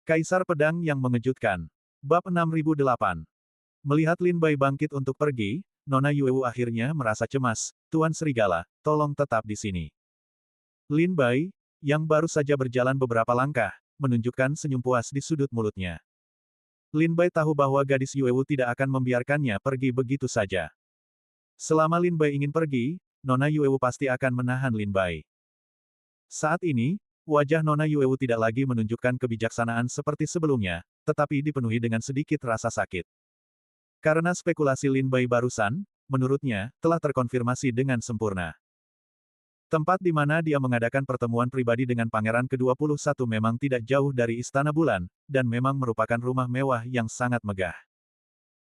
Kaisar Pedang yang Mengejutkan. Bab 6008. Melihat Lin Bai bangkit untuk pergi, Nona Yuewu akhirnya merasa cemas. Tuan Serigala, tolong tetap di sini. Lin Bai, yang baru saja berjalan beberapa langkah, menunjukkan senyum puas di sudut mulutnya. Lin Bai tahu bahwa gadis Yuewu tidak akan membiarkannya pergi begitu saja. Selama Lin Bai ingin pergi, Nona Yuewu pasti akan menahan Lin Bai. Saat ini, wajah Nona Yuewu tidak lagi menunjukkan kebijaksanaan seperti sebelumnya, tetapi dipenuhi dengan sedikit rasa sakit. Karena spekulasi Lin Bai barusan, menurutnya, telah terkonfirmasi dengan sempurna. Tempat di mana dia mengadakan pertemuan pribadi dengan Pangeran ke-21 memang tidak jauh dari Istana Bulan, dan memang merupakan rumah mewah yang sangat megah.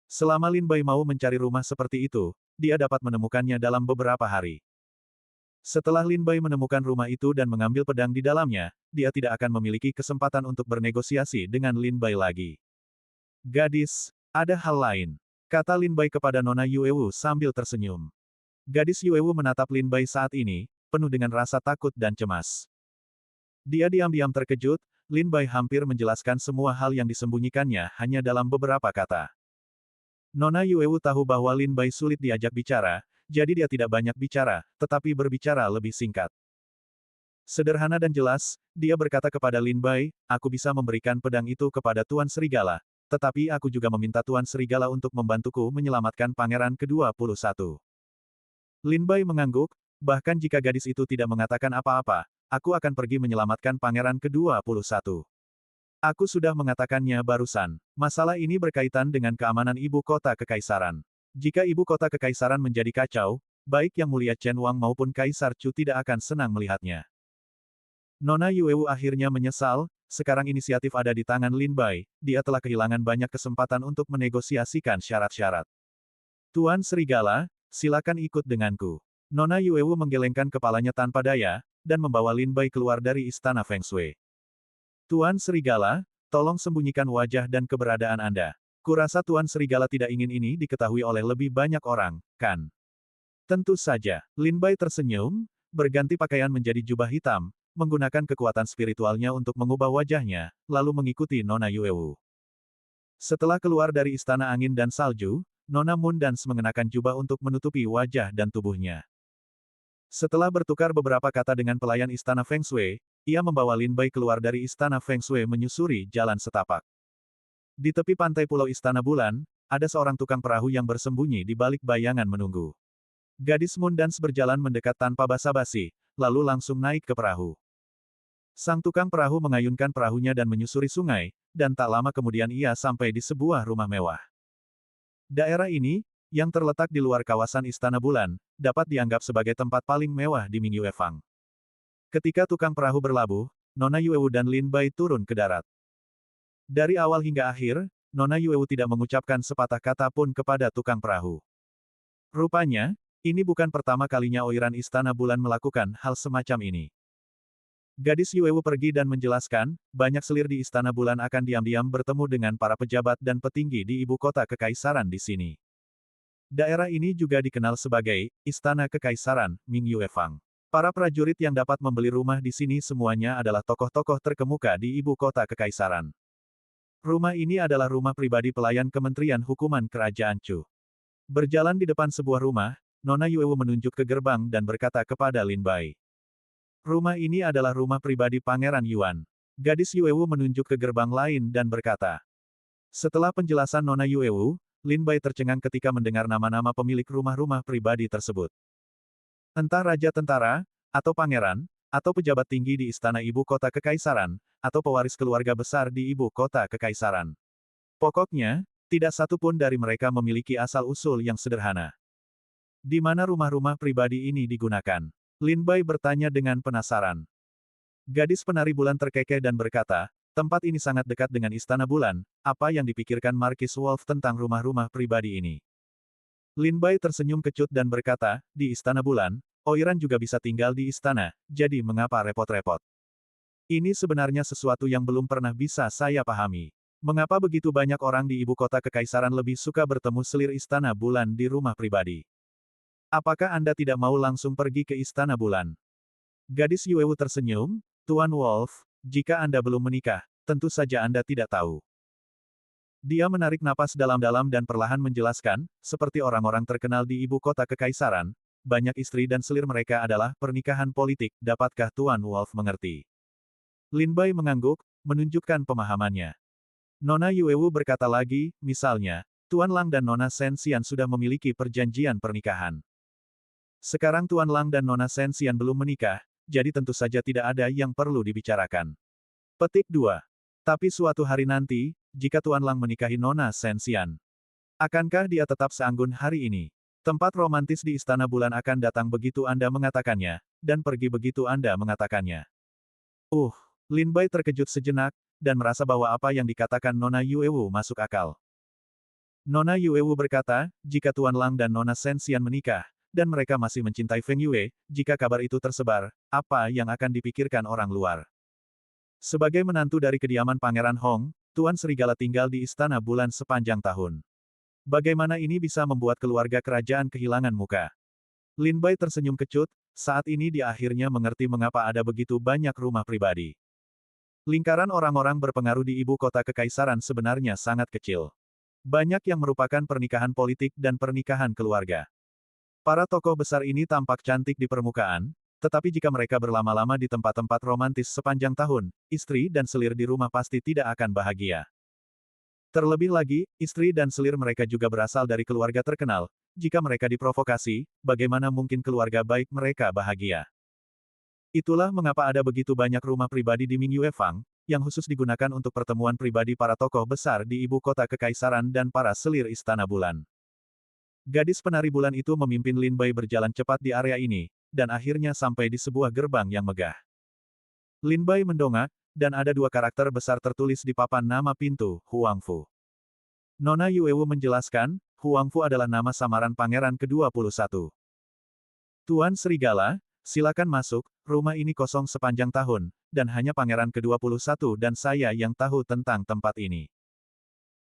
Selama Lin Bai mau mencari rumah seperti itu, dia dapat menemukannya dalam beberapa hari. Setelah Lin Bai menemukan rumah itu dan mengambil pedang di dalamnya, dia tidak akan memiliki kesempatan untuk bernegosiasi dengan Lin Bai lagi. Gadis, ada hal lain, kata Lin Bai kepada Nona Yuewu sambil tersenyum. Gadis Yuewu menatap Lin Bai saat ini, penuh dengan rasa takut dan cemas. Dia diam-diam terkejut, Lin Bai hampir menjelaskan semua hal yang disembunyikannya hanya dalam beberapa kata. Nona Yuewu tahu bahwa Lin Bai sulit diajak bicara, jadi dia tidak banyak bicara, tetapi berbicara lebih singkat. Sederhana dan jelas, dia berkata kepada Lin Bai, aku bisa memberikan pedang itu kepada Tuan Serigala, tetapi aku juga meminta Tuan Serigala untuk membantuku menyelamatkan Pangeran ke-21. Lin Bai mengangguk, bahkan jika gadis itu tidak mengatakan apa-apa, aku akan pergi menyelamatkan Pangeran ke-21. Aku sudah mengatakannya barusan, masalah ini berkaitan dengan keamanan ibu kota kekaisaran. Jika ibu kota kekaisaran menjadi kacau, baik Yang Mulia Chen Wang maupun Kaisar Chu tidak akan senang melihatnya. Nona Yuewu akhirnya menyesal, sekarang inisiatif ada di tangan Lin Bai, dia telah kehilangan banyak kesempatan untuk menegosiasikan syarat-syarat. Tuan Serigala, silakan ikut denganku. Nona Yuewu menggelengkan kepalanya tanpa daya, dan membawa Lin Bai keluar dari istana Feng Shui. Tuan Serigala, tolong sembunyikan wajah dan keberadaan Anda. Kurasa Tuan Serigala tidak ingin ini diketahui oleh lebih banyak orang, kan? Tentu saja, Lin Bai tersenyum, berganti pakaian menjadi jubah hitam, menggunakan kekuatan spiritualnya untuk mengubah wajahnya, lalu mengikuti Nona Yuewu. Setelah keluar dari Istana Angin dan Salju, Nona Moondance mengenakan jubah untuk menutupi wajah dan tubuhnya. Setelah bertukar beberapa kata dengan pelayan Istana Feng Shui, ia membawa Lin Bai keluar dari Istana Feng Shui menyusuri jalan setapak. Di tepi pantai Pulau Istana Bulan, ada seorang tukang perahu yang bersembunyi di balik bayangan menunggu. Gadis Moondance berjalan mendekat tanpa basa-basi, lalu langsung naik ke perahu. Sang tukang perahu mengayunkan perahunya dan menyusuri sungai, dan tak lama kemudian ia sampai di sebuah rumah mewah. Daerah ini, yang terletak di luar kawasan Istana Bulan, dapat dianggap sebagai tempat paling mewah di Mingyue Fang. Ketika tukang perahu berlabuh, Nona Yuewu dan Lin Bai turun ke darat. Dari awal hingga akhir, Nona Yuewu tidak mengucapkan sepatah kata pun kepada tukang perahu. Rupanya, ini bukan pertama kalinya Oiran Istana Bulan melakukan hal semacam ini. Gadis Yuewu pergi dan menjelaskan, banyak selir di Istana Bulan akan diam-diam bertemu dengan para pejabat dan petinggi di ibu kota kekaisaran di sini. Daerah ini juga dikenal sebagai Istana Kekaisaran, Mingyue Fang. Para prajurit yang dapat membeli rumah di sini semuanya adalah tokoh-tokoh terkemuka di ibu kota kekaisaran. Rumah ini adalah rumah pribadi pelayan Kementerian Hukuman Kerajaan Chu. Berjalan di depan sebuah rumah, Nona Yuewu menunjuk ke gerbang dan berkata kepada Lin Bai. Rumah ini adalah rumah pribadi Pangeran Yuan. Gadis Yuewu menunjuk ke gerbang lain dan berkata. Setelah penjelasan Nona Yuewu, Lin Bai tercengang ketika mendengar nama-nama pemilik rumah-rumah pribadi tersebut. Entah raja tentara, atau pangeran, atau pejabat tinggi di istana ibu kota kekaisaran, atau pewaris keluarga besar di ibu kota kekaisaran. Pokoknya, tidak satu pun dari mereka memiliki asal-usul yang sederhana. Di mana rumah-rumah pribadi ini digunakan? Lin Bai bertanya dengan penasaran. Gadis penari bulan terkekeh dan berkata, tempat ini sangat dekat dengan Istana Bulan, apa yang dipikirkan Markis Wolf tentang rumah-rumah pribadi ini? Lin Bai tersenyum kecut dan berkata, di Istana Bulan, Oiran juga bisa tinggal di istana, jadi mengapa repot-repot? Ini sebenarnya sesuatu yang belum pernah bisa saya pahami. Mengapa begitu banyak orang di ibu kota kekaisaran lebih suka bertemu selir Istana Bulan di rumah pribadi? Apakah Anda tidak mau langsung pergi ke Istana Bulan? Gadis Yuewu tersenyum, Tuan Wolf, jika Anda belum menikah, tentu saja Anda tidak tahu. Dia menarik napas dalam-dalam dan perlahan menjelaskan, seperti orang-orang terkenal di ibu kota kekaisaran, banyak istri dan selir mereka adalah pernikahan politik, dapatkah Tuan Wolf mengerti? Lin Bai mengangguk, menunjukkan pemahamannya. Nona Yuewu berkata lagi, misalnya, Tuan Lang dan Nona Shen Xian sudah memiliki perjanjian pernikahan. Sekarang Tuan Lang dan Nona Shen Xian belum menikah, jadi tentu saja tidak ada yang perlu dibicarakan. Petik 2. Tapi suatu hari nanti, jika Tuan Lang menikahi Nona Shen Xian, akankah dia tetap seanggun hari ini? Tempat romantis di Istana Bulan akan datang begitu Anda mengatakannya, dan pergi begitu Anda mengatakannya. Lin Bai terkejut sejenak, dan merasa bahwa apa yang dikatakan Nona Yuewu masuk akal. Nona Yuewu berkata, jika Tuan Lang dan Nona Shen Xian menikah, dan mereka masih mencintai Feng Yue, jika kabar itu tersebar, apa yang akan dipikirkan orang luar? Sebagai menantu dari kediaman Pangeran Hong, Tuan Serigala tinggal di Istana Bulan sepanjang tahun. Bagaimana ini bisa membuat keluarga kerajaan kehilangan muka? Lin Bai tersenyum kecut, saat ini dia akhirnya mengerti mengapa ada begitu banyak rumah pribadi. Lingkaran orang-orang berpengaruh di ibu kota kekaisaran sebenarnya sangat kecil. Banyak yang merupakan pernikahan politik dan pernikahan keluarga. Para tokoh besar ini tampak cantik di permukaan, tetapi jika mereka berlama-lama di tempat-tempat romantis sepanjang tahun, istri dan selir di rumah pasti tidak akan bahagia. Terlebih lagi, istri dan selir mereka juga berasal dari keluarga terkenal, jika mereka diprovokasi, bagaimana mungkin keluarga baik mereka bahagia? Itulah mengapa ada begitu banyak rumah pribadi di Mingyue Fang, yang khusus digunakan untuk pertemuan pribadi para tokoh besar di ibu kota kekaisaran dan para selir Istana Bulan. Gadis penari bulan itu memimpin Lin Bai berjalan cepat di area ini, dan akhirnya sampai di sebuah gerbang yang megah. Lin Bai mendongak, dan ada dua karakter besar tertulis di papan nama pintu, Huang Fu. Nona Yuewu menjelaskan, Huang Fu adalah nama samaran pangeran ke-21. Tuan Serigala, silakan masuk, rumah ini kosong sepanjang tahun, dan hanya pangeran ke-21 dan saya yang tahu tentang tempat ini.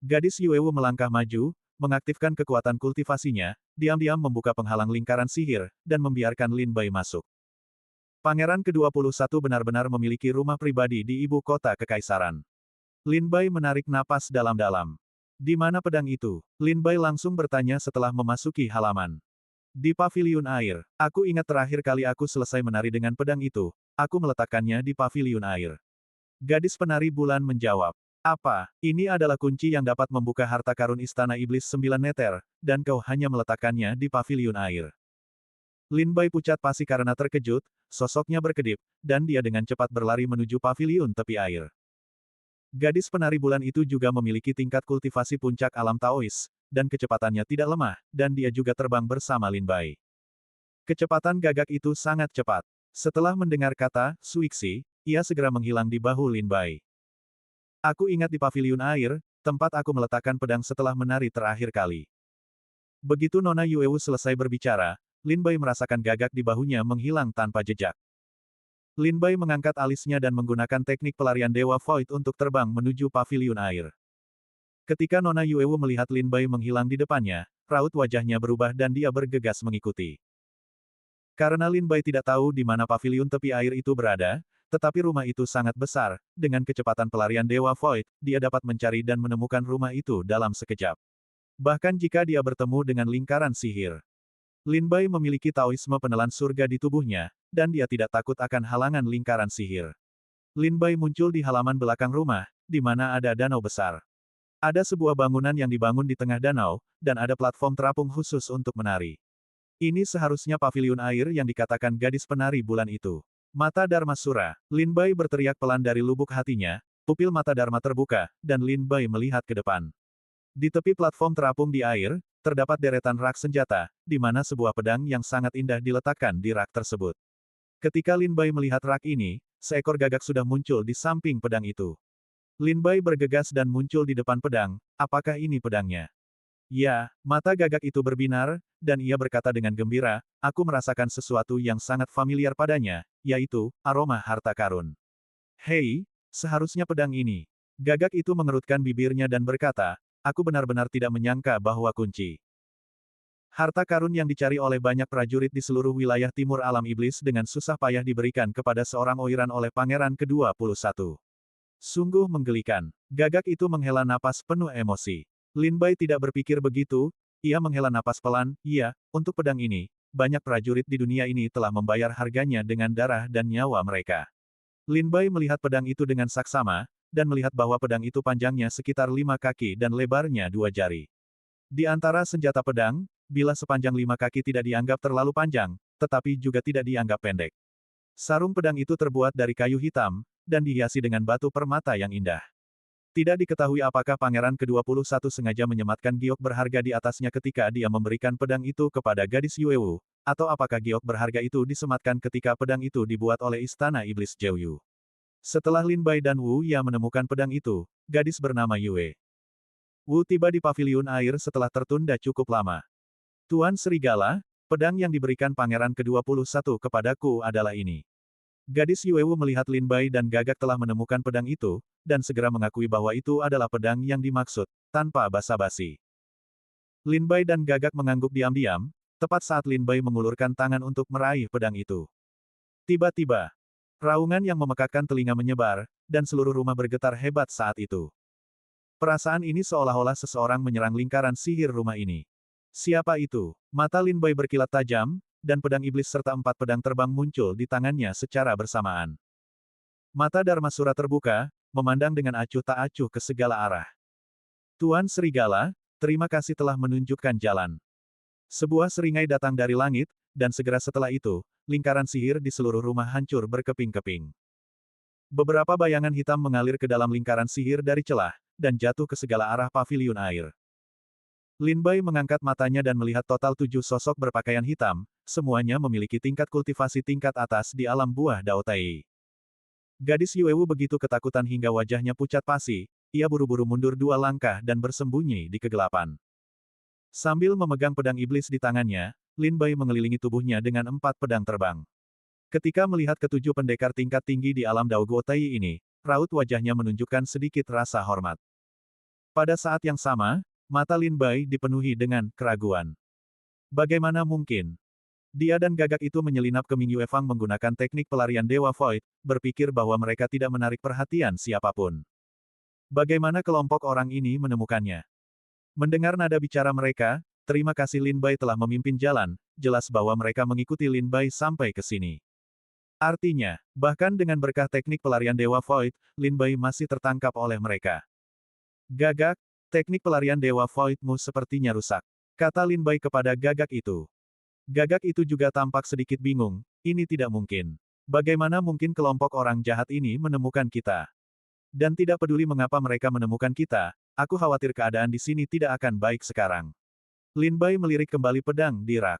Gadis Yuewu melangkah maju, mengaktifkan kekuatan kultivasinya, diam-diam membuka penghalang lingkaran sihir, dan membiarkan Lin Bai masuk. Pangeran ke-21 benar-benar memiliki rumah pribadi di ibu kota kekaisaran. Lin Bai menarik napas dalam-dalam. Di mana pedang itu? Lin Bai langsung bertanya setelah memasuki halaman. Di paviliun air. Aku ingat terakhir kali aku selesai menari dengan pedang itu, aku meletakkannya di paviliun air. Gadis penari bulan menjawab. Apa? Ini adalah kunci yang dapat membuka harta karun Istana Iblis 9 meter, dan kau hanya meletakkannya di paviliun air. Lin Bai pucat pasi karena terkejut, sosoknya berkedip, dan dia dengan cepat berlari menuju paviliun tepi air. Gadis penari bulan itu juga memiliki tingkat kultivasi puncak alam Taois, dan kecepatannya tidak lemah, dan dia juga terbang bersama Lin Bai. Kecepatan gagak itu sangat cepat. Setelah mendengar kata, Suixi, ia segera menghilang di bahu Lin Bai. Aku ingat di paviliun air, tempat aku meletakkan pedang setelah menari terakhir kali. Begitu Nona Yuewu selesai berbicara, Lin Bai merasakan gagak di bahunya menghilang tanpa jejak. Lin Bai mengangkat alisnya dan menggunakan teknik pelarian Dewa Void untuk terbang menuju paviliun air. Ketika Nona Yuewu melihat Lin Bai menghilang di depannya, raut wajahnya berubah dan dia bergegas mengikuti. Karena Lin Bai tidak tahu di mana paviliun tepi air itu berada, tetapi rumah itu sangat besar, dengan kecepatan pelarian Dewa Void, dia dapat mencari dan menemukan rumah itu dalam sekejap. Bahkan jika dia bertemu dengan lingkaran sihir. Lin Bai memiliki Taoisme penelan surga di tubuhnya, dan dia tidak takut akan halangan lingkaran sihir. Lin Bai muncul di halaman belakang rumah, di mana ada danau besar. Ada sebuah bangunan yang dibangun di tengah danau, dan ada platform terapung khusus untuk menari. Ini seharusnya paviliun air yang dikatakan gadis penari bulan itu. Mata Dharma Sura. Lin Bai berteriak pelan dari lubuk hatinya, pupil mata Dharma terbuka, dan Lin Bai melihat ke depan. Di tepi platform terapung di air, terdapat deretan rak senjata, di mana sebuah pedang yang sangat indah diletakkan di rak tersebut. Ketika Lin Bai melihat rak ini, seekor gagak sudah muncul di samping pedang itu. Lin Bai bergegas dan muncul di depan pedang, apakah ini pedangnya? Ya, mata gagak itu berbinar, dan ia berkata dengan gembira, aku merasakan sesuatu yang sangat familiar padanya, yaitu, aroma harta karun. Hei, seharusnya pedang ini. Gagak itu mengerutkan bibirnya dan berkata, aku benar-benar tidak menyangka bahwa kunci harta karun yang dicari oleh banyak prajurit di seluruh wilayah timur alam iblis dengan susah payah diberikan kepada seorang oiran oleh Pangeran ke-21. Sungguh menggelikan. Gagak itu menghela napas penuh emosi. Lin Bai tidak berpikir begitu, ia menghela napas pelan, iya, untuk pedang ini, banyak prajurit di dunia ini telah membayar harganya dengan darah dan nyawa mereka. Lin Bai melihat pedang itu dengan saksama, dan melihat bahwa pedang itu panjangnya sekitar 5 kaki dan lebarnya 2 jari. Di antara senjata pedang, bila sepanjang 5 kaki tidak dianggap terlalu panjang, tetapi juga tidak dianggap pendek. Sarung pedang itu terbuat dari kayu hitam, dan dihiasi dengan batu permata yang indah. Tidak diketahui apakah Pangeran ke-21 sengaja menyematkan giok berharga di atasnya ketika dia memberikan pedang itu kepada gadis Yuewu, atau apakah giok berharga itu disematkan ketika pedang itu dibuat oleh Istana Iblis Jeoyu. Setelah Lin Bai dan Wu Ya menemukan pedang itu, gadis bernama Yue Wu tiba di paviliun air setelah tertunda cukup lama. Tuan Serigala, pedang yang diberikan Pangeran ke-21 kepadaku adalah ini. Gadis Yuewu melihat Lin Bai dan Gagak telah menemukan pedang itu, dan segera mengakui bahwa itu adalah pedang yang dimaksud, tanpa basa-basi. Lin Bai dan Gagak mengangguk diam-diam, tepat saat Lin Bai mengulurkan tangan untuk meraih pedang itu. Tiba-tiba, raungan yang memekakkan telinga menyebar, dan seluruh rumah bergetar hebat saat itu. Perasaan ini seolah-olah seseorang menyerang lingkaran sihir rumah ini. Siapa itu? Mata Lin Bai berkilat tajam, dan pedang iblis serta 4 pedang terbang muncul di tangannya secara bersamaan. Mata Dharmasura terbuka, memandang dengan acuh tak acuh ke segala arah. Tuan Serigala, terima kasih telah menunjukkan jalan. Sebuah seringai datang dari langit, dan segera setelah itu, lingkaran sihir di seluruh rumah hancur berkeping-keping. Beberapa bayangan hitam mengalir ke dalam lingkaran sihir dari celah, dan jatuh ke segala arah paviliun air. Lin Bai mengangkat matanya dan melihat total 7 sosok berpakaian hitam, semuanya memiliki tingkat kultivasi tingkat atas di alam buah Dao Tai. Gadis Yuewu begitu ketakutan hingga wajahnya pucat pasi, ia buru-buru mundur 2 langkah dan bersembunyi di kegelapan. Sambil memegang pedang iblis di tangannya, Lin Bai mengelilingi tubuhnya dengan 4 pedang terbang. Ketika melihat ketujuh pendekar tingkat tinggi di alam Dao Guo Tai ini, raut wajahnya menunjukkan sedikit rasa hormat. Pada saat yang sama, mata Lin Bai dipenuhi dengan keraguan. Bagaimana mungkin? Dia dan Gagak itu menyelinap ke Ming Yue Fang menggunakan teknik pelarian Dewa Void, berpikir bahwa mereka tidak menarik perhatian siapapun. Bagaimana kelompok orang ini menemukannya? Mendengar nada bicara mereka, terima kasih Lin Bai telah memimpin jalan, jelas bahwa mereka mengikuti Lin Bai sampai ke sini. Artinya, bahkan dengan berkah teknik pelarian Dewa Void, Lin Bai masih tertangkap oleh mereka. Gagak, teknik pelarian Dewa Void-mu sepertinya rusak, kata Lin Bai kepada Gagak itu. Gagak itu juga tampak sedikit bingung, ini tidak mungkin. Bagaimana mungkin kelompok orang jahat ini menemukan kita? Dan tidak peduli mengapa mereka menemukan kita, aku khawatir keadaan di sini tidak akan baik sekarang. Lin Bai melirik kembali pedang di rak.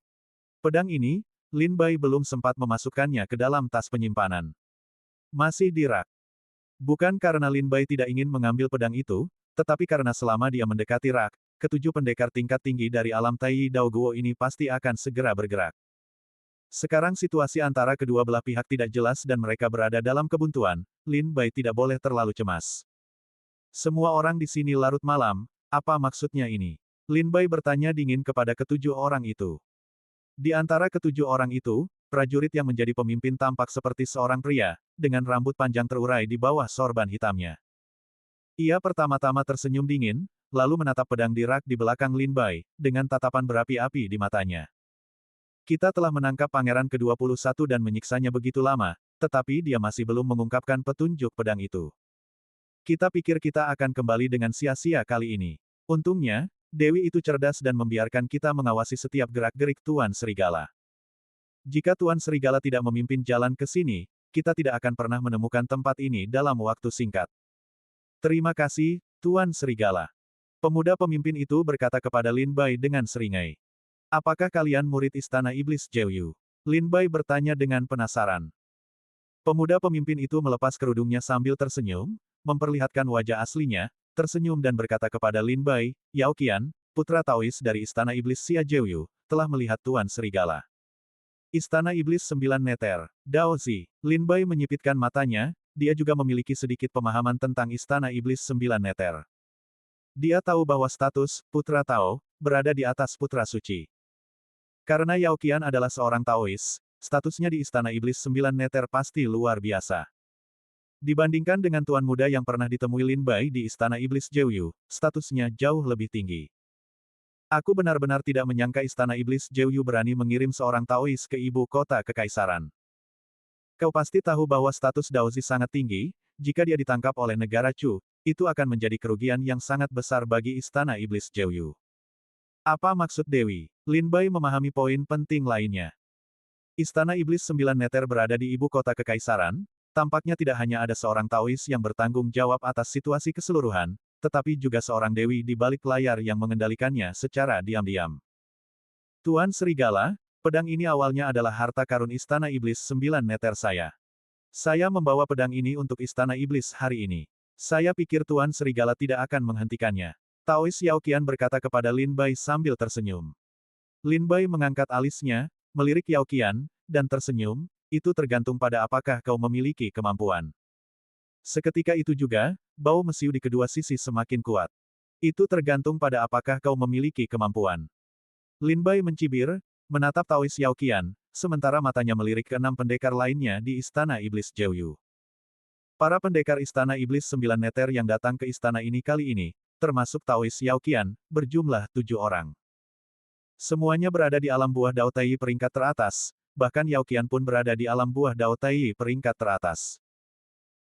Pedang ini, Lin Bai belum sempat memasukkannya ke dalam tas penyimpanan. Masih di rak. Bukan karena Lin Bai tidak ingin mengambil pedang itu, tetapi karena selama dia mendekati rak, ketujuh pendekar tingkat tinggi dari alam Tai Dao Guo ini pasti akan segera bergerak. Sekarang situasi antara kedua belah pihak tidak jelas dan mereka berada dalam kebuntuan, Lin Bai tidak boleh terlalu cemas. Semua orang di sini larut malam, apa maksudnya ini? Lin Bai bertanya dingin kepada ketujuh orang itu. Di antara ketujuh orang itu, prajurit yang menjadi pemimpin tampak seperti seorang pria, dengan rambut panjang terurai di bawah sorban hitamnya. Ia pertama-tama tersenyum dingin, lalu menatap pedang di rak di belakang Lin Bai, dengan tatapan berapi-api di matanya. Kita telah menangkap Pangeran ke-21 dan menyiksanya begitu lama, tetapi dia masih belum mengungkapkan petunjuk pedang itu. Kita pikir kita akan kembali dengan sia-sia kali ini. Untungnya, Dewi itu cerdas dan membiarkan kita mengawasi setiap gerak-gerik Tuan Serigala. Jika Tuan Serigala tidak memimpin jalan ke sini, kita tidak akan pernah menemukan tempat ini dalam waktu singkat. Terima kasih, Tuan Serigala. Pemuda pemimpin itu berkata kepada Lin Bai dengan seringai. Apakah kalian murid Istana Iblis Jeoyu? Lin Bai bertanya dengan penasaran. Pemuda pemimpin itu melepas kerudungnya sambil tersenyum, memperlihatkan wajah aslinya, tersenyum dan berkata kepada Lin Bai, Yao Qian, putra Taois dari Istana Iblis Xia Jeoyu, telah melihat Tuan Serigala. Istana Iblis 9 Neter, Dao Zi. Lin Bai menyipitkan matanya, dia juga memiliki sedikit pemahaman tentang Istana Iblis 9 Neter. Dia tahu bahwa status Putra Tao berada di atas Putra Suci. Karena Yao Qian adalah seorang Taois, statusnya di Istana Iblis 9 Neter pasti luar biasa. Dibandingkan dengan tuan muda yang pernah ditemui Lin Bai di Istana Iblis Jeoyu, statusnya jauh lebih tinggi. Aku benar-benar tidak menyangka Istana Iblis Jeoyu berani mengirim seorang Taois ke ibu kota kekaisaran. Kau pasti tahu bahwa status Daozi sangat tinggi, jika dia ditangkap oleh negara Chu, itu akan menjadi kerugian yang sangat besar bagi Istana Iblis Jeoyu. Apa maksud Dewi? Lin Bai memahami poin penting lainnya. Istana Iblis 9 Neter berada di ibu kota kekaisaran, tampaknya tidak hanya ada seorang Taois yang bertanggung jawab atas situasi keseluruhan, tetapi juga seorang dewi di balik layar yang mengendalikannya secara diam-diam. Tuan Serigala, pedang ini awalnya adalah harta karun Istana Iblis 9 Neter saya. Saya membawa pedang ini untuk Istana Iblis hari ini. Saya pikir Tuan Serigala tidak akan menghentikannya. Taois Yao Qian berkata kepada Lin Bai sambil tersenyum. Lin Bai mengangkat alisnya, melirik Yao Qian, dan tersenyum, itu tergantung pada apakah kau memiliki kemampuan. Seketika itu juga, bau mesiu di kedua sisi semakin kuat. Itu tergantung pada apakah kau memiliki kemampuan. Lin Bai mencibir, menatap Taois Yao Qian, sementara matanya melirik ke 6 pendekar lainnya di Istana Iblis Jeoyu. Para pendekar Istana Iblis 9 Neter yang datang ke istana ini kali ini, termasuk Taois Yao Qian, berjumlah 7 orang. Semuanya berada di alam buah Dao Tai peringkat teratas, bahkan Yao Qian pun berada di alam buah Dao Tai peringkat teratas.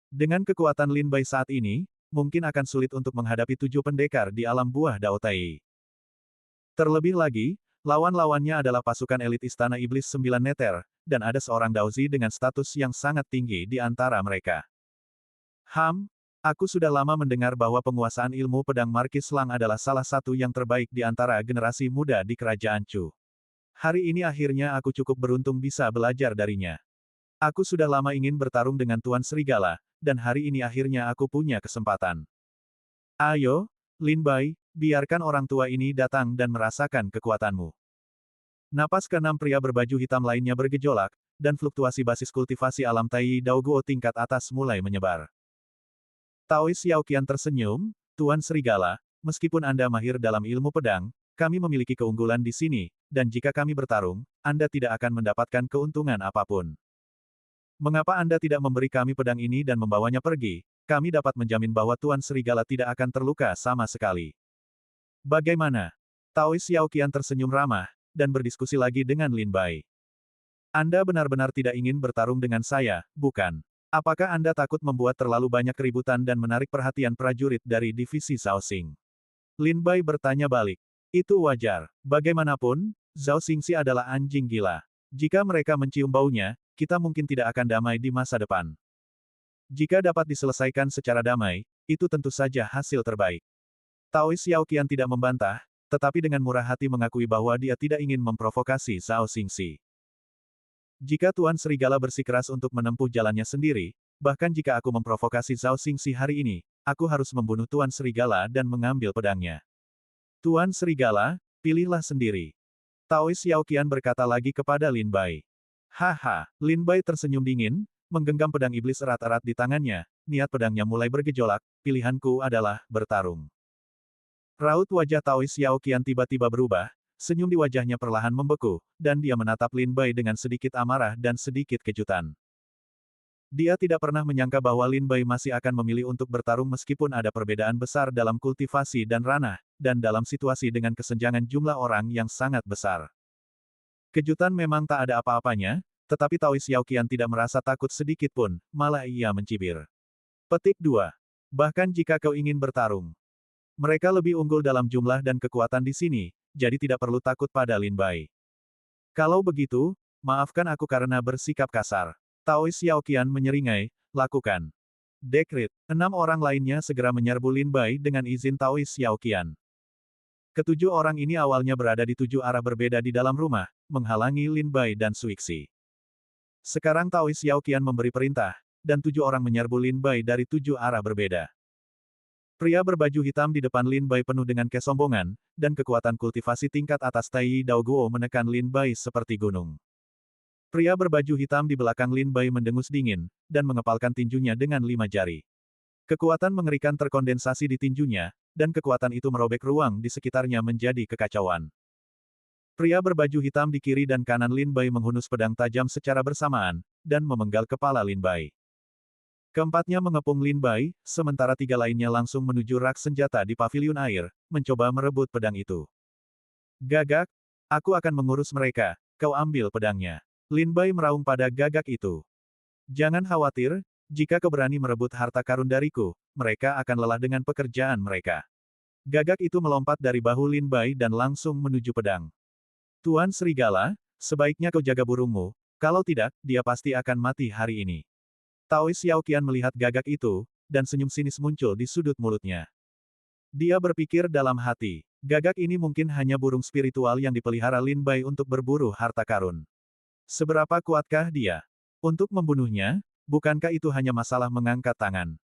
Dengan kekuatan Lin Bai saat ini, mungkin akan sulit untuk menghadapi 7 pendekar di alam buah Dao Tai. Terlebih lagi, lawan-lawannya adalah pasukan elit Istana Iblis 9 Neter, dan ada seorang Daozi dengan status yang sangat tinggi di antara mereka. Aku sudah lama mendengar bahwa penguasaan ilmu pedang Markis Lang adalah salah satu yang terbaik di antara generasi muda di Kerajaan Chu. Hari ini akhirnya aku cukup beruntung bisa belajar darinya. Aku sudah lama ingin bertarung dengan Tuan Serigala, dan hari ini akhirnya aku punya kesempatan. Ayo, Lin Bai, biarkan orang tua ini datang dan merasakan kekuatanmu. Napas ke-6 pria berbaju hitam lainnya bergejolak, dan fluktuasi basis kultivasi alam Tai Dao Guo tingkat atas mulai menyebar. Taois Yao Qian tersenyum, Tuan Serigala, meskipun Anda mahir dalam ilmu pedang, kami memiliki keunggulan di sini, dan jika kami bertarung, Anda tidak akan mendapatkan keuntungan apapun. Mengapa Anda tidak memberi kami pedang ini dan membawanya pergi? Kami dapat menjamin bahwa Tuan Serigala tidak akan terluka sama sekali. Bagaimana? Taois Yao Qian tersenyum ramah, dan berdiskusi lagi dengan Lin Bai. Anda benar-benar tidak ingin bertarung dengan saya, bukan? Apakah Anda takut membuat terlalu banyak keributan dan menarik perhatian prajurit dari divisi Zhao Xing? Lin Bai bertanya balik. Itu wajar. Bagaimanapun, Zhao Xingxi adalah anjing gila. Jika mereka mencium baunya, kita mungkin tidak akan damai di masa depan. Jika dapat diselesaikan secara damai, itu tentu saja hasil terbaik. Taois Yao Qian tidak membantah, tetapi dengan murah hati mengakui bahwa dia tidak ingin memprovokasi Zhao Xingxi. Jika Tuan Serigala bersikeras untuk menempuh jalannya sendiri, bahkan jika aku memprovokasi Zhao Xingxi hari ini, aku harus membunuh Tuan Serigala dan mengambil pedangnya. Tuan Serigala, pilihlah sendiri. Taois Yao Qian berkata lagi kepada Lin Bai. Haha, Lin Bai tersenyum dingin, menggenggam pedang iblis erat-erat di tangannya, niat pedangnya mulai bergejolak, pilihanku adalah bertarung. Raut wajah Taois Yao Qian tiba-tiba berubah, senyum di wajahnya perlahan membeku, dan dia menatap Lin Bai dengan sedikit amarah dan sedikit kejutan. Dia tidak pernah menyangka bahwa Lin Bai masih akan memilih untuk bertarung meskipun ada perbedaan besar dalam kultivasi dan ranah, dan dalam situasi dengan kesenjangan jumlah orang yang sangat besar. Kejutan memang tak ada apa-apanya, tetapi Taois Yao Qian tidak merasa takut sedikit pun, malah ia mencibir. Petik 2. Bahkan jika kau ingin bertarung, mereka lebih unggul dalam jumlah dan kekuatan di sini, jadi tidak perlu takut pada Lin Bai. Kalau begitu, maafkan aku karena bersikap kasar. Taois Yao Qian menyeringai, lakukan. Dekrit, 6 orang lainnya segera menyerbu Lin Bai dengan izin Taois Yao Qian. Ketujuh orang ini awalnya berada di 7 arah berbeda di dalam rumah, menghalangi Lin Bai dan Suixi. Sekarang Taois Yao Qian memberi perintah, dan 7 orang menyerbu Lin Bai dari 7 arah berbeda. Pria berbaju hitam di depan Lin Bai penuh dengan kesombongan, dan kekuatan kultivasi tingkat atas Tai Dao Guo menekan Lin Bai seperti gunung. Pria berbaju hitam di belakang Lin Bai mendengus dingin, dan mengepalkan tinjunya dengan 5 jari. Kekuatan mengerikan terkondensasi di tinjunya, dan kekuatan itu merobek ruang di sekitarnya menjadi kekacauan. Pria berbaju hitam di kiri dan kanan Lin Bai menghunus pedang tajam secara bersamaan, dan memenggal kepala Lin Bai. Keempatnya mengepung Lin Bai, sementara tiga lainnya langsung menuju rak senjata di paviliun air, mencoba merebut pedang itu. Gagak, aku akan mengurus mereka, kau ambil pedangnya. Lin Bai meraung pada Gagak itu. Jangan khawatir, jika kau berani merebut harta karun dariku, mereka akan lelah dengan pekerjaan mereka. Gagak itu melompat dari bahu Lin Bai dan langsung menuju pedang. Tuan Serigala, sebaiknya kau jaga burungmu, kalau tidak, dia pasti akan mati hari ini. Taois Xiaoqian melihat Gagak itu, dan senyum sinis muncul di sudut mulutnya. Dia berpikir dalam hati, Gagak ini mungkin hanya burung spiritual yang dipelihara Lin Bai untuk berburu harta karun. Seberapa kuatkah dia? Untuk membunuhnya, bukankah itu hanya masalah mengangkat tangan?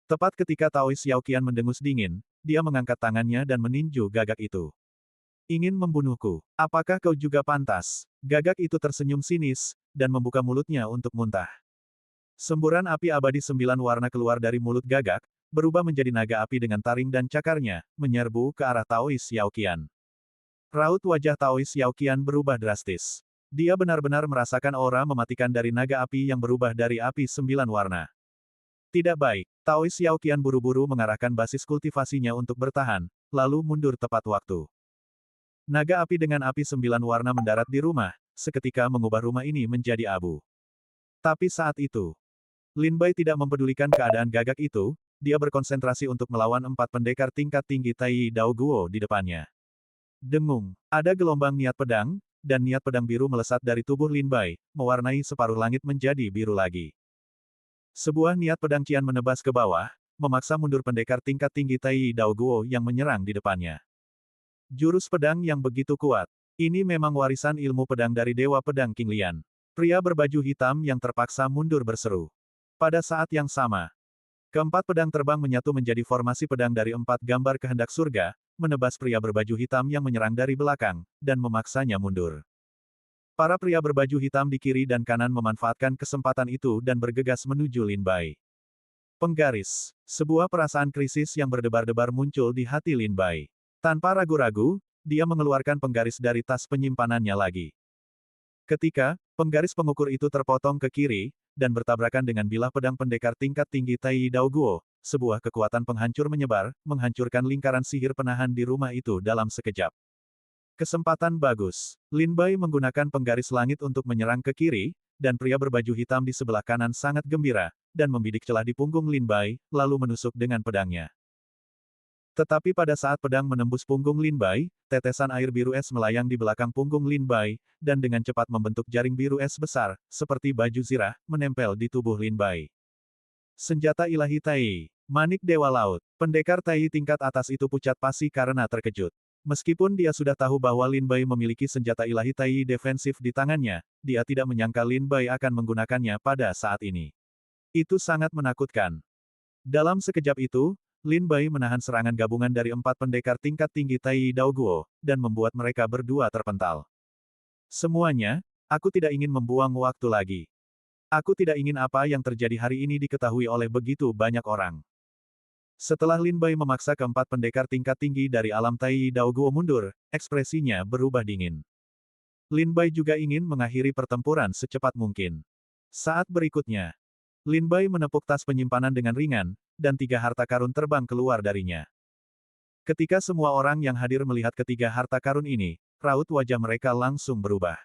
Tepat ketika Taois Xiaoqian mendengus dingin, dia mengangkat tangannya dan meninju Gagak itu. Ingin membunuhku? Apakah kau juga pantas? Gagak itu tersenyum sinis, dan membuka mulutnya untuk muntah. Semburan api abadi 9 warna keluar dari mulut Gagak, berubah menjadi naga api dengan taring dan cakarnya, menyerbu ke arah Taois Xiaoqian. Raut wajah Taois Xiaoqian berubah drastis. Dia benar-benar merasakan aura mematikan dari naga api yang berubah dari api 9 warna. Tidak baik, Taois Xiaoqian buru-buru mengarahkan basis kultivasinya untuk bertahan, lalu mundur tepat waktu. Naga api dengan api 9 warna mendarat di rumah, seketika mengubah rumah ini menjadi abu. Tapi saat itu, Lin Bai tidak mempedulikan keadaan Gagak itu, dia berkonsentrasi untuk melawan 4 pendekar tingkat tinggi Tai Dao Guo di depannya. Dengung, ada gelombang niat pedang, dan niat pedang biru melesat dari tubuh Lin Bai, mewarnai separuh langit menjadi biru lagi. Sebuah niat pedang cian menebas ke bawah, memaksa mundur pendekar tingkat tinggi Tai Dao Guo yang menyerang di depannya. Jurus pedang yang begitu kuat. Ini memang warisan ilmu pedang dari Dewa Pedang King Lian. Pria berbaju hitam yang terpaksa mundur berseru. Pada saat yang sama, keempat pedang terbang menyatu menjadi formasi pedang dari 4 gambar kehendak surga, menebas pria berbaju hitam yang menyerang dari belakang, dan memaksanya mundur. Para pria berbaju hitam di kiri dan kanan memanfaatkan kesempatan itu dan bergegas menuju Lin Bai. Penggaris. Sebuah perasaan krisis yang berdebar-debar muncul di hati Lin Bai. Tanpa ragu-ragu, dia mengeluarkan penggaris dari tas penyimpanannya lagi. Ketika penggaris pengukur itu terpotong ke kiri, dan bertabrakan dengan bilah pedang pendekar tingkat tinggi Tai Dao Guo, sebuah kekuatan penghancur menyebar, menghancurkan lingkaran sihir penahan di rumah itu dalam sekejap. Kesempatan bagus. Lin Bai menggunakan penggaris langit untuk menyerang ke kiri, dan pria berbaju hitam di sebelah kanan sangat gembira, dan membidik celah di punggung Lin Bai, lalu menusuk dengan pedangnya. Tetapi pada saat pedang menembus punggung Lin Bai, tetesan air biru es melayang di belakang punggung Lin Bai, dan dengan cepat membentuk jaring biru es besar, seperti baju zirah, menempel di tubuh Lin Bai. Senjata ilahi Tai. Manik Dewa Laut. Pendekar Tai tingkat atas itu pucat pasi karena terkejut. Meskipun dia sudah tahu bahwa Lin Bai memiliki senjata ilahi Tai defensif di tangannya, dia tidak menyangka Lin Bai akan menggunakannya pada saat ini. Itu sangat menakutkan. Dalam sekejap itu, Lin Bai menahan serangan gabungan dari 4 pendekar tingkat tinggi Tai Dao Guo, dan membuat mereka berdua terpental. Semuanya, aku tidak ingin membuang waktu lagi. Aku tidak ingin apa yang terjadi hari ini diketahui oleh begitu banyak orang. Setelah Lin Bai memaksa keempat pendekar tingkat tinggi dari alam Tai Dao Guo mundur, ekspresinya berubah dingin. Lin Bai juga ingin mengakhiri pertempuran secepat mungkin. Saat berikutnya, Lin Bai menepuk tas penyimpanan dengan ringan, dan 3 harta karun terbang keluar darinya. Ketika semua orang yang hadir melihat ketiga harta karun ini, raut wajah mereka langsung berubah.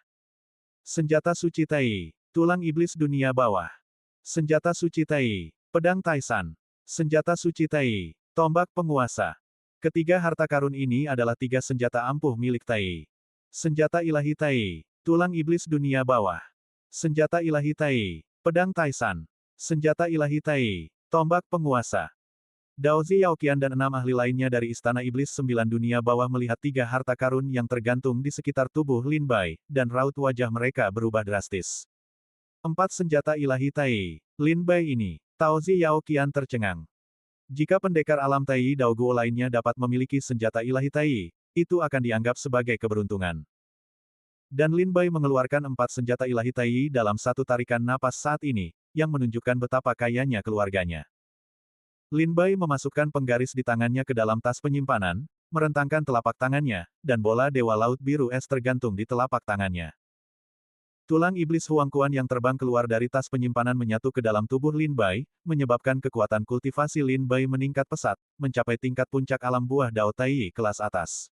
Senjata suci Tai. Tulang iblis dunia bawah. Senjata suci Tai. Pedang Taisan. Senjata suci Tai. Tombak penguasa. Ketiga harta karun ini adalah 3 senjata ampuh milik Tai. Senjata ilahi Tai. Tulang iblis dunia bawah. Senjata ilahi Tai. Pedang Taisan. Senjata ilahi Tai. Tombak penguasa. Dao Ziyaoqian dan 6 ahli lainnya dari Istana Iblis 9 dunia bawah melihat 3 harta karun yang tergantung di sekitar tubuh Lin Bai, dan raut wajah mereka berubah drastis. 4 senjata ilahi Tai. Lin Bai ini. Dao Ziyaoqian tercengang. Jika pendekar alam Tai Dao Guo lainnya dapat memiliki senjata ilahi Tai, itu akan dianggap sebagai keberuntungan. Dan Lin Bai mengeluarkan 4 senjata ilahi Tai dalam satu tarikan napas saat ini, yang menunjukkan betapa kayanya keluarganya. Lin Bai memasukkan penggaris di tangannya ke dalam tas penyimpanan, merentangkan telapak tangannya, dan bola Dewa Laut Biru Es tergantung di telapak tangannya. Tulang iblis Huangquan yang terbang keluar dari tas penyimpanan menyatu ke dalam tubuh Lin Bai, menyebabkan kekuatan kultivasi Lin Bai meningkat pesat, mencapai tingkat puncak alam buah Dao Tai kelas atas.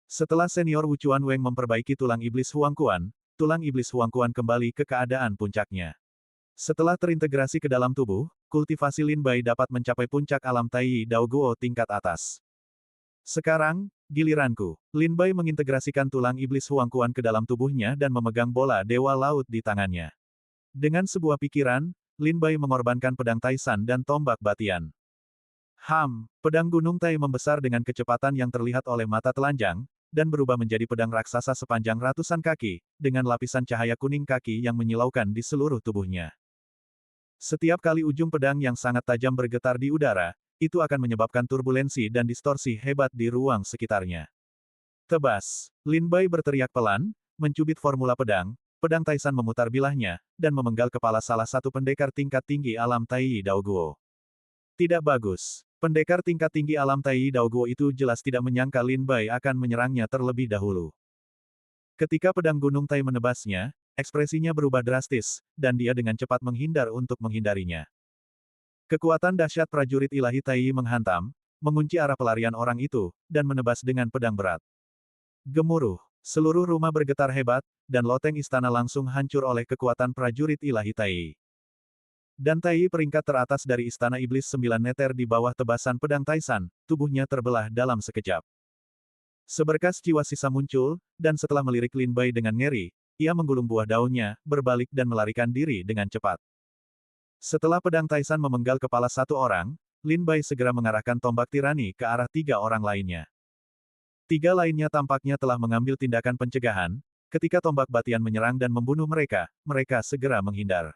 Setelah senior Wu Chuanweng memperbaiki tulang iblis Huangquan, tulang iblis Huangquan kembali ke keadaan puncaknya. Setelah terintegrasi ke dalam tubuh, kultivasi Lin Bai dapat mencapai puncak alam Tai Dao Guo tingkat atas. Sekarang, giliranku. Lin Bai mengintegrasikan tulang iblis Huangquan ke dalam tubuhnya dan memegang bola Dewa Laut di tangannya. Dengan sebuah pikiran, Lin Bai mengorbankan pedang Taisan dan tombak batian. Pedang Gunung Tai membesar dengan kecepatan yang terlihat oleh mata telanjang, dan berubah menjadi pedang raksasa sepanjang ratusan kaki, dengan lapisan cahaya kuning kaki yang menyilaukan di seluruh tubuhnya. Setiap kali ujung pedang yang sangat tajam bergetar di udara, itu akan menyebabkan turbulensi dan distorsi hebat di ruang sekitarnya. Tebas! Lin Bai berteriak pelan, mencubit formula pedang, pedang Taisan memutar bilahnya, dan memenggal kepala salah satu pendekar tingkat tinggi alam Tai Dao Guo. Tidak bagus. Pendekar tingkat tinggi alam Tai Dao Guo itu jelas tidak menyangka Lin Bai akan menyerangnya terlebih dahulu. Ketika pedang Gunung Tai menebasnya, ekspresinya berubah drastis, dan dia dengan cepat menghindar untuk menghindarinya. Kekuatan dahsyat prajurit ilahi Tai menghantam, mengunci arah pelarian orang itu, dan menebas dengan pedang berat. Gemuruh. Seluruh rumah bergetar hebat, dan loteng istana langsung hancur oleh kekuatan prajurit ilahi Tai. Dan Tai peringkat teratas dari istana iblis 9 meter di bawah tebasan pedang Taisan, tubuhnya terbelah dalam sekejap. Seberkas jiwa sisa muncul, dan setelah melirik Lin Bai dengan ngeri, ia menggulung buah daunnya, berbalik dan melarikan diri dengan cepat. Setelah pedang Taisan memenggal kepala satu orang, Lin Bai segera mengarahkan tombak tirani ke arah 3 orang lainnya. 3 lainnya tampaknya telah mengambil tindakan pencegahan, ketika tombak batian menyerang dan membunuh mereka, mereka segera menghindar.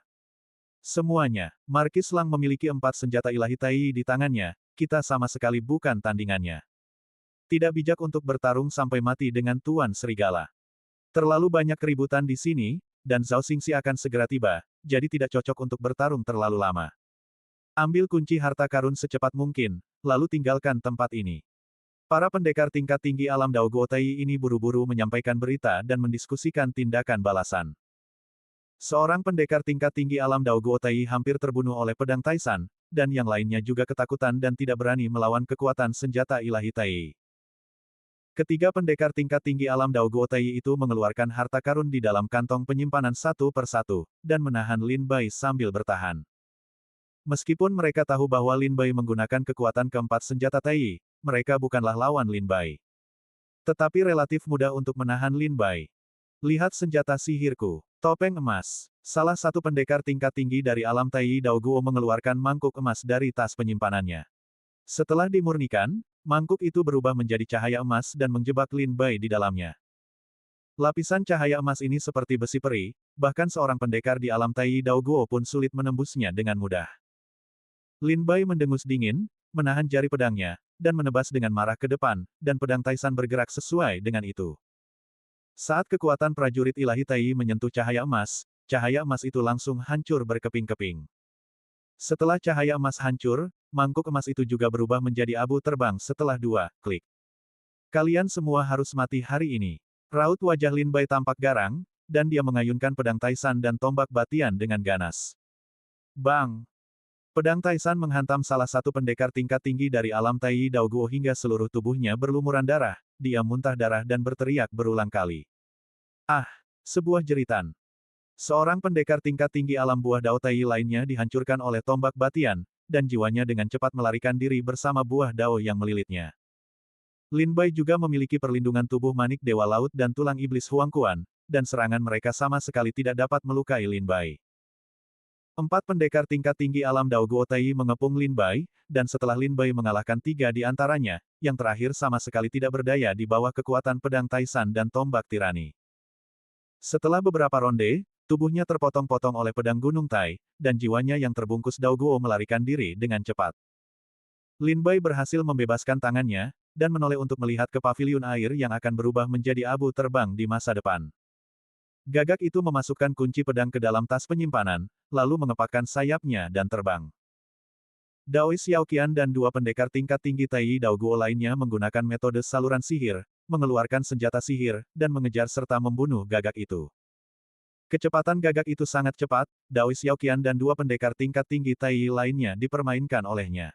Semuanya, Markis Lang memiliki 4 senjata ilahi Tai di tangannya, kita sama sekali bukan tandingannya. Tidak bijak untuk bertarung sampai mati dengan Tuan Serigala. Terlalu banyak keributan di sini, dan Zhao Xingxi akan segera tiba, jadi tidak cocok untuk bertarung terlalu lama. Ambil kunci harta karun secepat mungkin, lalu tinggalkan tempat ini. Para pendekar tingkat tinggi alam Dao Guo Tai ini buru-buru menyampaikan berita dan mendiskusikan tindakan balasan. Seorang pendekar tingkat tinggi alam Dao Guo Tai hampir terbunuh oleh pedang Taisan, dan yang lainnya juga ketakutan dan tidak berani melawan kekuatan senjata ilahi Tai. Ketiga pendekar tingkat tinggi alam Dao Guo Tai itu mengeluarkan harta karun di dalam kantong penyimpanan satu persatu, dan menahan Lin Bai sambil bertahan. Meskipun mereka tahu bahwa Lin Bai menggunakan kekuatan keempat senjata Tai, mereka bukanlah lawan Lin Bai. Tetapi relatif mudah untuk menahan Lin Bai. Lihat senjata sihirku, topeng emas. Salah satu pendekar tingkat tinggi dari alam Tai Dao Guo mengeluarkan mangkuk emas dari tas penyimpanannya. Setelah dimurnikan, mangkuk itu berubah menjadi cahaya emas dan menjebak Lin Bai di dalamnya. Lapisan cahaya emas ini seperti besi peri, bahkan seorang pendekar di alam Tai Dao Guo pun sulit menembusnya dengan mudah. Lin Bai mendengus dingin, menahan jari pedangnya, dan menebas dengan marah ke depan, dan pedang Taisan bergerak sesuai dengan itu. Saat kekuatan prajurit ilahi Tai menyentuh cahaya emas itu langsung hancur berkeping-keping. Setelah cahaya emas hancur, mangkuk emas itu juga berubah menjadi abu terbang setelah 2 klik. Kalian semua harus mati hari ini. Raut wajah Lin Bai tampak garang, dan dia mengayunkan pedang Taisan dan tombak batian dengan ganas. Bang! Pedang Taisan menghantam salah satu pendekar tingkat tinggi dari alam Tai Dao Guo hingga seluruh tubuhnya berlumuran darah, dia muntah darah dan berteriak berulang kali. Ah! Sebuah jeritan. Seorang pendekar tingkat tinggi alam buah Dao Tai lainnya dihancurkan oleh tombak batian, dan jiwanya dengan cepat melarikan diri bersama buah Dao yang melilitnya. Lin Bai juga memiliki perlindungan tubuh manik Dewa Laut dan tulang iblis Huangquan, dan serangan mereka sama sekali tidak dapat melukai Lin Bai. 4 pendekar tingkat tinggi alam Dao Guo Tai mengepung Lin Bai, dan setelah Lin Bai mengalahkan 3 di antaranya, yang terakhir sama sekali tidak berdaya di bawah kekuatan pedang Taisan dan tombak tirani. Setelah beberapa ronde, tubuhnya terpotong-potong oleh pedang Gunung Tai, dan jiwanya yang terbungkus Dao Guo melarikan diri dengan cepat. Lin Bai berhasil membebaskan tangannya, dan menoleh untuk melihat ke paviliun air yang akan berubah menjadi abu terbang di masa depan. Gagak itu memasukkan kunci pedang ke dalam tas penyimpanan, lalu mengepakkan sayapnya dan terbang. Dao Xiaoqian dan 2 pendekar tingkat tinggi Tai Dao Guo lainnya menggunakan metode saluran sihir, mengeluarkan senjata sihir, dan mengejar serta membunuh gagak itu. Kecepatan gagak itu sangat cepat, Dao Xiaoqian dan dua pendekar tingkat tinggi Tai lainnya dipermainkan olehnya.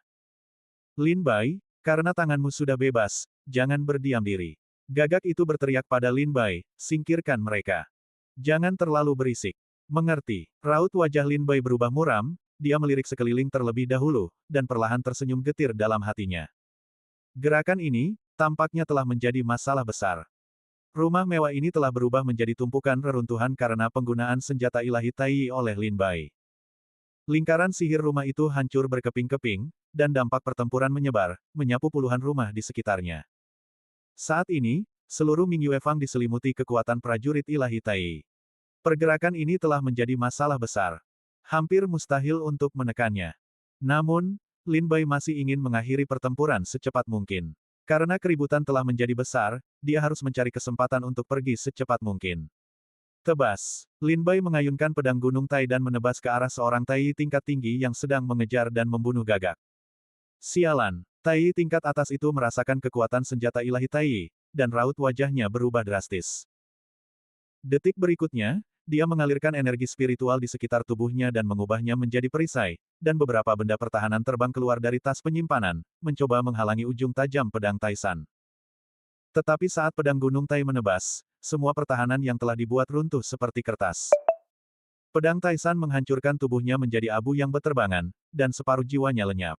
Lin Bai, karena tanganmu sudah bebas, jangan berdiam diri. Gagak itu berteriak pada Lin Bai, singkirkan mereka. Jangan terlalu berisik. Mengerti. Raut wajah Lin Bai berubah muram, dia melirik sekeliling terlebih dahulu, dan perlahan tersenyum getir dalam hatinya. Gerakan ini, tampaknya telah menjadi masalah besar. Rumah mewah ini telah berubah menjadi tumpukan reruntuhan karena penggunaan senjata ilahi Tai oleh Lin Bai. Lingkaran sihir rumah itu hancur berkeping-keping, dan dampak pertempuran menyebar, menyapu puluhan rumah di sekitarnya. Saat ini, seluruh Mingyue Fang diselimuti kekuatan prajurit ilahi Tai. Pergerakan ini telah menjadi masalah besar. Hampir mustahil untuk menekannya. Namun, Lin Bai masih ingin mengakhiri pertempuran secepat mungkin. Karena keributan telah menjadi besar, dia harus mencari kesempatan untuk pergi secepat mungkin. Tebas, Lin Bai mengayunkan pedang Gunung Tai dan menebas ke arah seorang Tai tingkat tinggi yang sedang mengejar dan membunuh gagak. Sialan, Tai tingkat atas itu merasakan kekuatan senjata ilahi Tai, dan raut wajahnya berubah drastis. Detik berikutnya, dia mengalirkan energi spiritual di sekitar tubuhnya dan mengubahnya menjadi perisai, dan beberapa benda pertahanan terbang keluar dari tas penyimpanan, mencoba menghalangi ujung tajam pedang Taisan. Tetapi saat pedang Gunung Tai menebas, semua pertahanan yang telah dibuat runtuh seperti kertas. Pedang Taisan menghancurkan tubuhnya menjadi abu yang beterbangan, dan separuh jiwanya lenyap.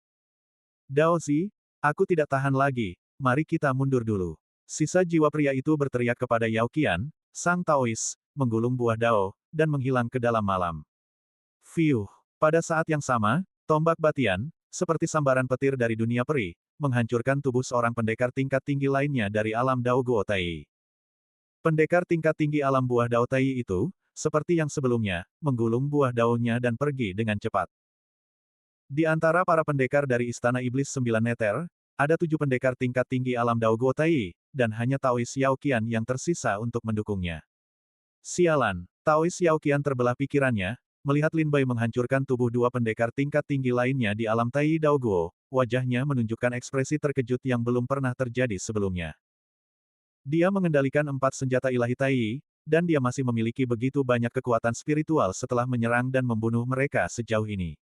Daozi, aku tidak tahan lagi, mari kita mundur dulu. Sisa jiwa pria itu berteriak kepada Yao Qian, sang Taois, menggulung buah dao, dan menghilang ke dalam malam. Fiuh. Pada saat yang sama, tombak batian, seperti sambaran petir dari dunia peri, menghancurkan tubuh seorang pendekar tingkat tinggi lainnya dari alam Dao Guo Tai. Pendekar tingkat tinggi alam buah Dao Tai itu, seperti yang sebelumnya, menggulung buah daunnya dan pergi dengan cepat. Di antara para pendekar dari Istana Iblis Sembilan Neter, ada 7 pendekar tingkat tinggi alam Dao Guo Tai, dan hanya Taois Yao Qian yang tersisa untuk mendukungnya. Sialan, Taois Yao Qian terbelah pikirannya, melihat Lin Bai menghancurkan tubuh 2 pendekar tingkat tinggi lainnya di alam Tai Dao Guo, wajahnya menunjukkan ekspresi terkejut yang belum pernah terjadi sebelumnya. Dia mengendalikan 4 senjata ilahi Tai, dan dia masih memiliki begitu banyak kekuatan spiritual setelah menyerang dan membunuh mereka sejauh ini.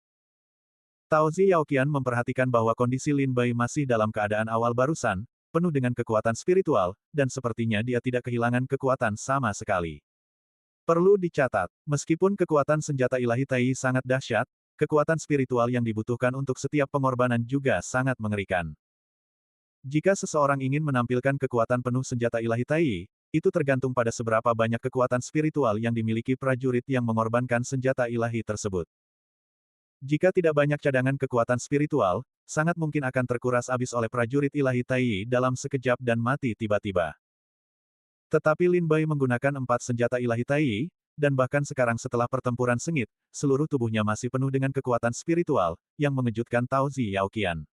Taozi Yao Qian memperhatikan bahwa kondisi Lin Bai masih dalam keadaan awal barusan, penuh dengan kekuatan spiritual, dan sepertinya dia tidak kehilangan kekuatan sama sekali. Perlu dicatat, meskipun kekuatan senjata ilahi Tai sangat dahsyat, kekuatan spiritual yang dibutuhkan untuk setiap pengorbanan juga sangat mengerikan. Jika seseorang ingin menampilkan kekuatan penuh senjata ilahi Tai, itu tergantung pada seberapa banyak kekuatan spiritual yang dimiliki prajurit yang mengorbankan senjata ilahi tersebut. Jika tidak banyak cadangan kekuatan spiritual, sangat mungkin akan terkuras habis oleh prajurit ilahi Tai dalam sekejap dan mati tiba-tiba. Tetapi Lin Bai menggunakan 4 senjata ilahi Tai, dan bahkan sekarang setelah pertempuran sengit, seluruh tubuhnya masih penuh dengan kekuatan spiritual, yang mengejutkan Taozi Yao Qian.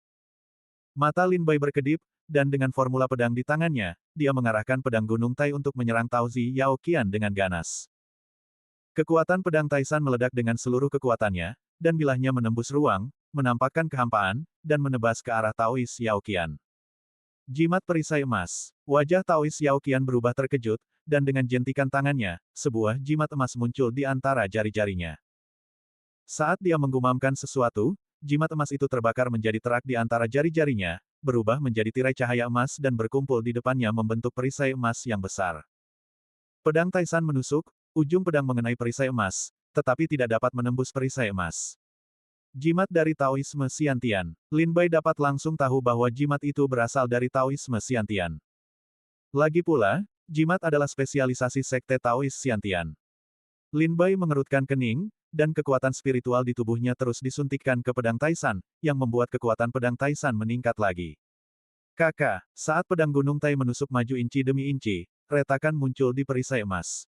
Mata Lin Bai berkedip, dan dengan formula pedang di tangannya, dia mengarahkan pedang Gunung Tai untuk menyerang Taozi Yao Qian dengan ganas. Kekuatan pedang Taisan meledak dengan seluruh kekuatannya, dan bilahnya menembus ruang, menampakkan kehampaan, dan menebas ke arah Taois Yao Qian. Jimat perisai emas. Wajah Taois Yao Qian berubah terkejut, dan dengan jentikan tangannya, sebuah jimat emas muncul di antara jari-jarinya. Saat dia menggumamkan sesuatu, jimat emas itu terbakar menjadi terak di antara jari-jarinya, berubah menjadi tirai cahaya emas dan berkumpul di depannya membentuk perisai emas yang besar. Pedang Taisan menusuk, ujung pedang mengenai perisai emas, tetapi tidak dapat menembus perisai emas. Jimat dari Taoisme Xiantian. Lin Bai dapat langsung tahu bahwa jimat itu berasal dari Taoisme Xiantian. Lagi pula, jimat adalah spesialisasi sekte Taois Xiantian. Lin Bai mengerutkan kening, dan kekuatan spiritual di tubuhnya terus disuntikkan ke pedang Taisan, yang membuat kekuatan pedang Taisan meningkat lagi. Kakak, saat pedang Gunung Tai menusuk maju inci demi inci, retakan muncul di perisai emas.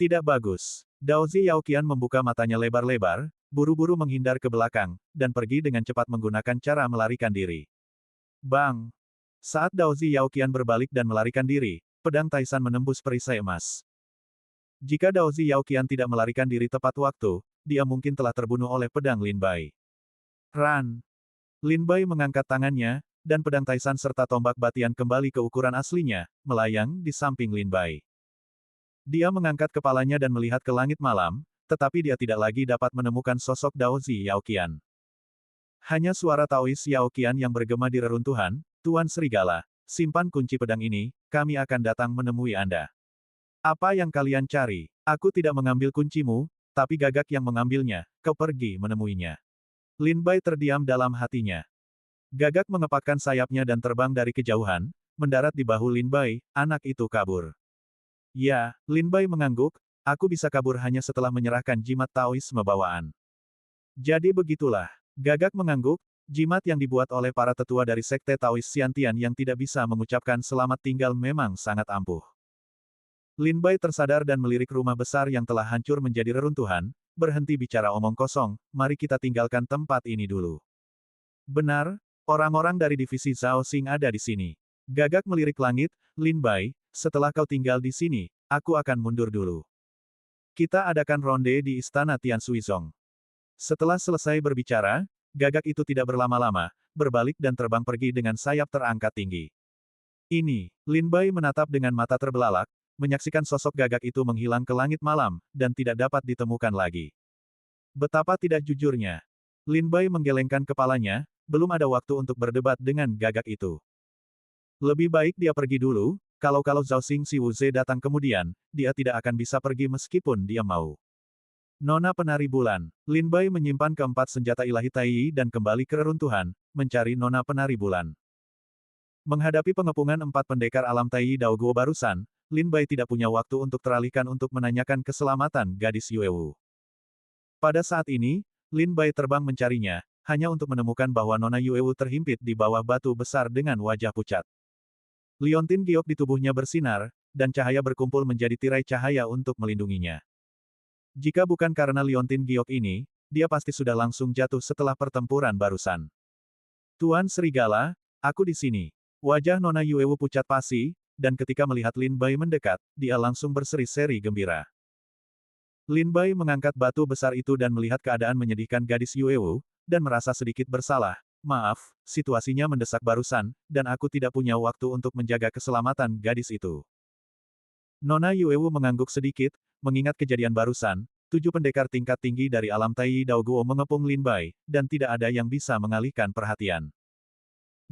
Tidak bagus. Daozi Yao Qian membuka matanya lebar-lebar, buru-buru menghindar ke belakang, dan pergi dengan cepat menggunakan cara melarikan diri. Bang! Saat Daozi Yao Qian berbalik dan melarikan diri, pedang Taisan menembus perisai emas. Jika Daozi Yao Qian tidak melarikan diri tepat waktu, dia mungkin telah terbunuh oleh pedang Lin Bai. Ran! Lin Bai mengangkat tangannya, dan pedang Taisan serta tombak batian kembali ke ukuran aslinya, melayang di samping Lin Bai. Dia mengangkat kepalanya dan melihat ke langit malam, tetapi dia tidak lagi dapat menemukan sosok Daozi Yaoqian. Hanya suara Taois Yaoqian yang bergema di reruntuhan, Tuan Serigala, simpan kunci pedang ini, kami akan datang menemui Anda. Apa yang kalian cari? Aku tidak mengambil kuncimu, tapi Gagak yang mengambilnya, kau pergi menemuinya. Lin Bai terdiam dalam hatinya. Gagak mengepakkan sayapnya dan terbang dari kejauhan, mendarat di bahu Lin Bai, anak itu kabur. Ya, Lin Bai mengangguk, aku bisa kabur hanya setelah menyerahkan jimat Taoisme bawaan. Jadi begitulah. Gagak mengangguk, jimat yang dibuat oleh para tetua dari Sekte Taois Xiantian yang tidak bisa mengucapkan selamat tinggal memang sangat ampuh. Lin Bai tersadar dan melirik rumah besar yang telah hancur menjadi reruntuhan, berhenti bicara omong kosong, mari kita tinggalkan tempat ini dulu. Benar, orang-orang dari divisi Zhao Xing ada di sini. Gagak melirik langit, Lin Bai, setelah kau tinggal di sini, aku akan mundur dulu. Kita adakan ronde di istana Tian Suizong. Setelah selesai berbicara, Gagak itu tidak berlama-lama, berbalik dan terbang pergi dengan sayap terangkat tinggi. Ini, Lin Bai menatap dengan mata terbelalak, menyaksikan sosok Gagak itu menghilang ke langit malam, dan tidak dapat ditemukan lagi. Betapa tidak jujurnya. Lin Bai menggelengkan kepalanya, belum ada waktu untuk berdebat dengan Gagak itu. Lebih baik dia pergi dulu, kalau Zhao Xing Si Wuze datang kemudian, dia tidak akan bisa pergi meskipun dia mau. Nona Penari Bulan, Lin Bai menyimpan keempat senjata ilahi Tai dan kembali ke reruntuhan, mencari Nona Penari Bulan. Menghadapi pengepungan empat pendekar alam Tai Dao Guo barusan, Lin Bai tidak punya waktu untuk teralihkan untuk menanyakan keselamatan gadis Yuewu. Pada saat ini, Lin Bai terbang mencarinya, hanya untuk menemukan bahwa Nona Yuewu terhimpit di bawah batu besar dengan wajah pucat. Liontin giok di tubuhnya bersinar, dan cahaya berkumpul menjadi tirai cahaya untuk melindunginya. Jika bukan karena Liontin giok ini, dia pasti sudah langsung jatuh setelah pertempuran barusan. Tuan Serigala, aku di sini. Wajah Nona Yuewu pucat pasi, dan ketika melihat Lin Bai mendekat, dia langsung berseri-seri gembira. Lin Bai mengangkat batu besar itu dan melihat keadaan menyedihkan gadis Yuewu, dan merasa sedikit bersalah. Maaf, situasinya mendesak barusan, dan aku tidak punya waktu untuk menjaga keselamatan gadis itu. Nona Yuewu mengangguk sedikit, mengingat kejadian barusan, 7 pendekar tingkat tinggi dari alam Tai Dao Guo mengepung Lin Bai, dan tidak ada yang bisa mengalihkan perhatian.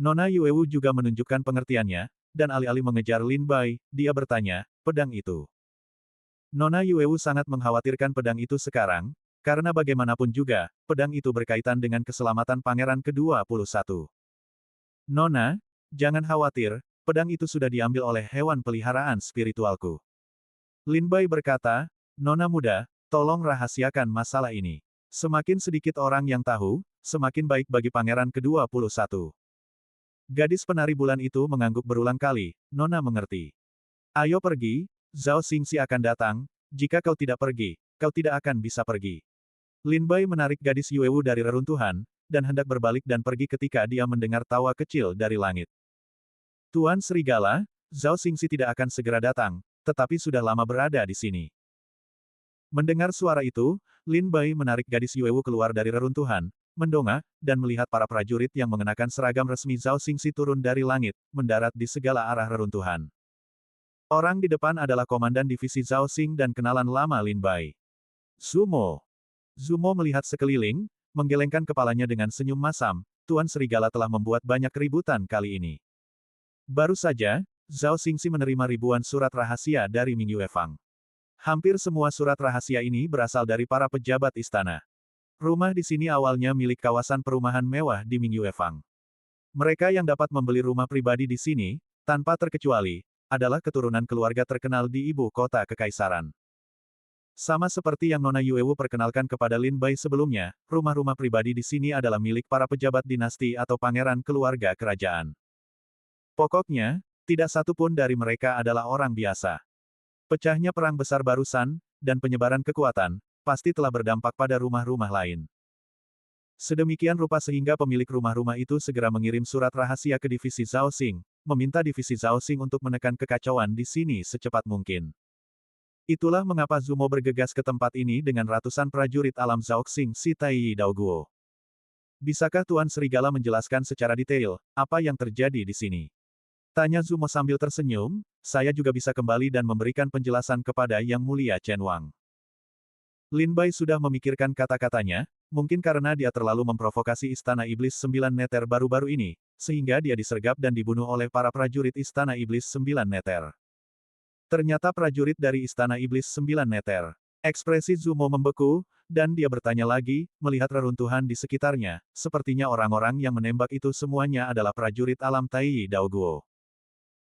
Nona Yuewu juga menunjukkan pengertiannya, dan alih-alih mengejar Lin Bai, dia bertanya, pedang itu. Nona Yuewu sangat mengkhawatirkan pedang itu sekarang, karena bagaimanapun juga, pedang itu berkaitan dengan keselamatan pangeran ke-21. Nona, jangan khawatir, pedang itu sudah diambil oleh hewan peliharaan spiritualku. Lin Bai berkata, Nona muda, tolong rahasiakan masalah ini. Semakin sedikit orang yang tahu, semakin baik bagi pangeran ke-21. Gadis penari bulan itu mengangguk berulang kali, Nona mengerti. Ayo pergi, Zhao Xingxi akan datang, jika kau tidak pergi, kau tidak akan bisa pergi. Lin Bai menarik gadis Yuewu dari reruntuhan, dan hendak berbalik dan pergi ketika dia mendengar tawa kecil dari langit. Tuan Serigala, Zhao Xingxi tidak akan segera datang, tetapi sudah lama berada di sini. Mendengar suara itu, Lin Bai menarik gadis Yuewu keluar dari reruntuhan, mendongak, dan melihat para prajurit yang mengenakan seragam resmi Zhao Xingxi turun dari langit, mendarat di segala arah reruntuhan. Orang di depan adalah komandan divisi Zhao Xing dan kenalan lama Lin Bai. Zumo. Zumo melihat sekeliling, menggelengkan kepalanya dengan senyum masam, Tuan Serigala telah membuat banyak keributan kali ini. Baru saja, Zhao Xingxi menerima ribuan surat rahasia dari Ming Yuefang. Hampir semua surat rahasia ini berasal dari para pejabat istana. Rumah di sini awalnya milik kawasan perumahan mewah di Ming Yuefang. Mereka yang dapat membeli rumah pribadi di sini, tanpa terkecuali, adalah keturunan keluarga terkenal di ibu kota kekaisaran. Sama seperti yang Nona Yuewu perkenalkan kepada Lin Bai sebelumnya, rumah-rumah pribadi di sini adalah milik para pejabat dinasti atau pangeran keluarga kerajaan. Pokoknya, tidak satu pun dari mereka adalah orang biasa. Pecahnya perang besar barusan, dan penyebaran kekuatan, pasti telah berdampak pada rumah-rumah lain. Sedemikian rupa sehingga pemilik rumah-rumah itu segera mengirim surat rahasia ke divisi Zhao Xing, meminta divisi Zhao Xing untuk menekan kekacauan di sini secepat mungkin. Itulah mengapa Zumo bergegas ke tempat ini dengan ratusan prajurit alam Zhao Xing Si Tai Dao Guo. Bisakah Tuan Serigala menjelaskan secara detail, apa yang terjadi di sini? Tanya Zumo sambil tersenyum, saya juga bisa kembali dan memberikan penjelasan kepada Yang Mulia Chen Wang. Lin Bai sudah memikirkan kata-katanya, mungkin karena dia terlalu memprovokasi Istana Iblis Sembilan Neter baru-baru ini, sehingga dia disergap dan dibunuh oleh para prajurit Istana Iblis Sembilan Neter. Ternyata prajurit dari Istana Iblis Sembilan Neter. Ekspresi Zumo membeku, dan dia bertanya lagi, melihat reruntuhan di sekitarnya, sepertinya orang-orang yang menembak itu semuanya adalah prajurit alam Tai Dao Guo.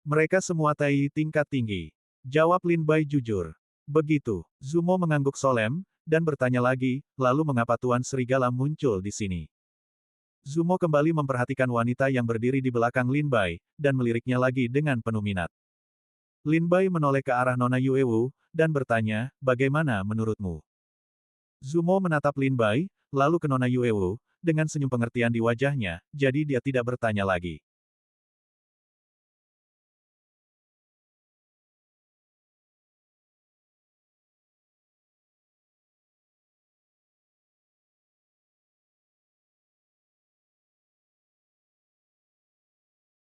Mereka semua Tai tingkat tinggi. Jawab Lin Bai jujur. Begitu, Zumo mengangguk solemn, dan bertanya lagi, lalu mengapa Tuan Serigala muncul di sini? Zumo kembali memperhatikan wanita yang berdiri di belakang Lin Bai, dan meliriknya lagi dengan penuh minat. Lin Bai menoleh ke arah Nona Yuewu, dan bertanya, bagaimana menurutmu? Zumo menatap Lin Bai, lalu ke Nona Yuewu, dengan senyum pengertian di wajahnya, jadi dia tidak bertanya lagi.